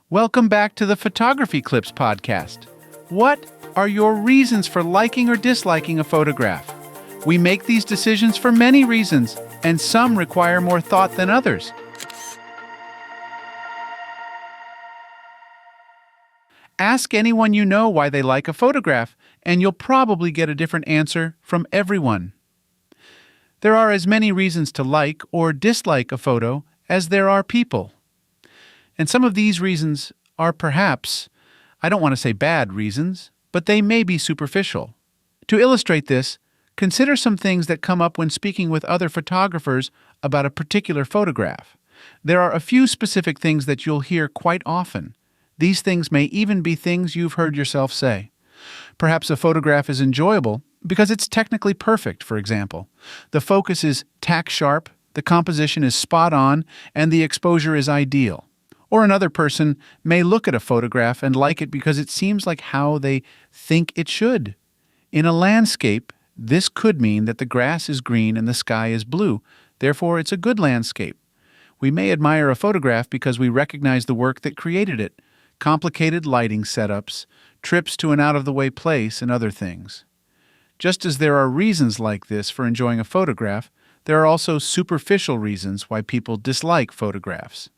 Welcome back to the Photography Clips podcast. What are your reasons for liking or disliking a photograph? We make these decisions for many reasons, and some require more thought than others. Ask anyone you know why they like a photograph, and you'll probably get a different answer from everyone. There are as many reasons to like or dislike a photo as there are people. And some of these reasons are perhaps, I don't want to say bad reasons, but they may be superficial. To illustrate this, consider some things that come up when speaking with other photographers about a particular photograph. There are a few specific things that you'll hear quite often. These things may even be things you've heard yourself say. Perhaps a photograph is enjoyable because it's technically perfect, for example. The focus is tack sharp, the composition is spot on, and the exposure is ideal. Or another person may look at a photograph and like it because it seems like how they think it should. In a landscape, this could mean that the grass is green and the sky is blue. Therefore, it's a good landscape. We may admire a photograph because we recognize the work that created it, complicated lighting setups, trips to an out-of-the-way place, and other things. Just as there are reasons like this for enjoying a photograph, there are also superficial reasons why people dislike photographs.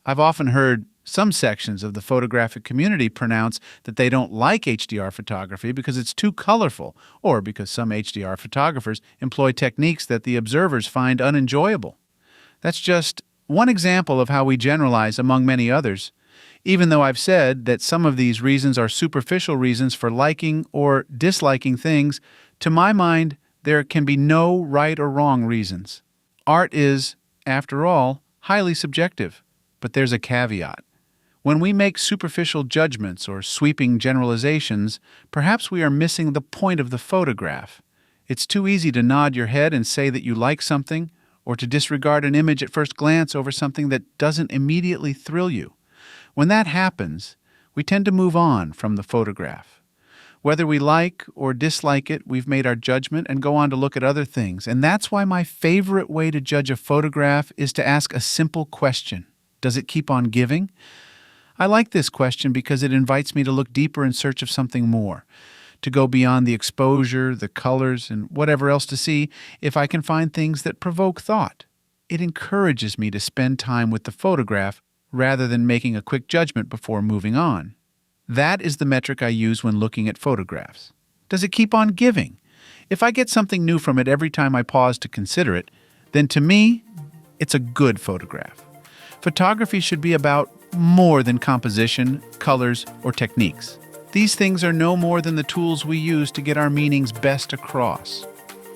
I've often heard some sections of the photographic community pronounce that they don't like HDR photography because it's too colorful, or because some HDR photographers employ techniques that the observers find unenjoyable. That's just one example of how we generalize among many others. Even though I've said that some of these reasons are superficial reasons for liking or disliking things, to my mind, there can be no right or wrong reasons. Art is, after all, highly subjective. But there's a caveat. When we make superficial judgments or sweeping generalizations, perhaps we are missing the point of the photograph. It's too easy to nod your head and say that you like something, or to disregard an image at first glance over something that doesn't immediately thrill you. When that happens, we tend to move on from the photograph. Whether we like or dislike it, we've made our judgment and go on to look at other things. And that's why my favorite way to judge a photograph is to ask a simple question. Does it keep on giving? I like this question because it invites me to look deeper in search of something more, to go beyond the exposure, the colors, and whatever else to see if I can find things that provoke thought. It encourages me to spend time with the photograph rather than making a quick judgment before moving on. That is the metric I use when looking at photographs. Does it keep on giving? If I get something new from it every time I pause to consider it, then to me, it's a good photograph. Photography should be about more than composition, colors, or techniques. These things are no more than the tools we use to get our meanings best across.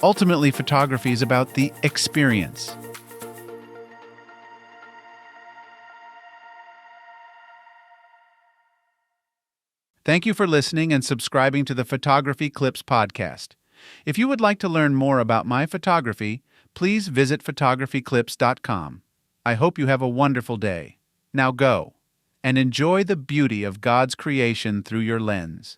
Ultimately, photography is about the experience. Thank you for listening and subscribing to the Photography Clips podcast. If you would like to learn more about my photography, please visit photographyclips.com. I hope you have a wonderful day. Now go and enjoy the beauty of God's creation through your lens.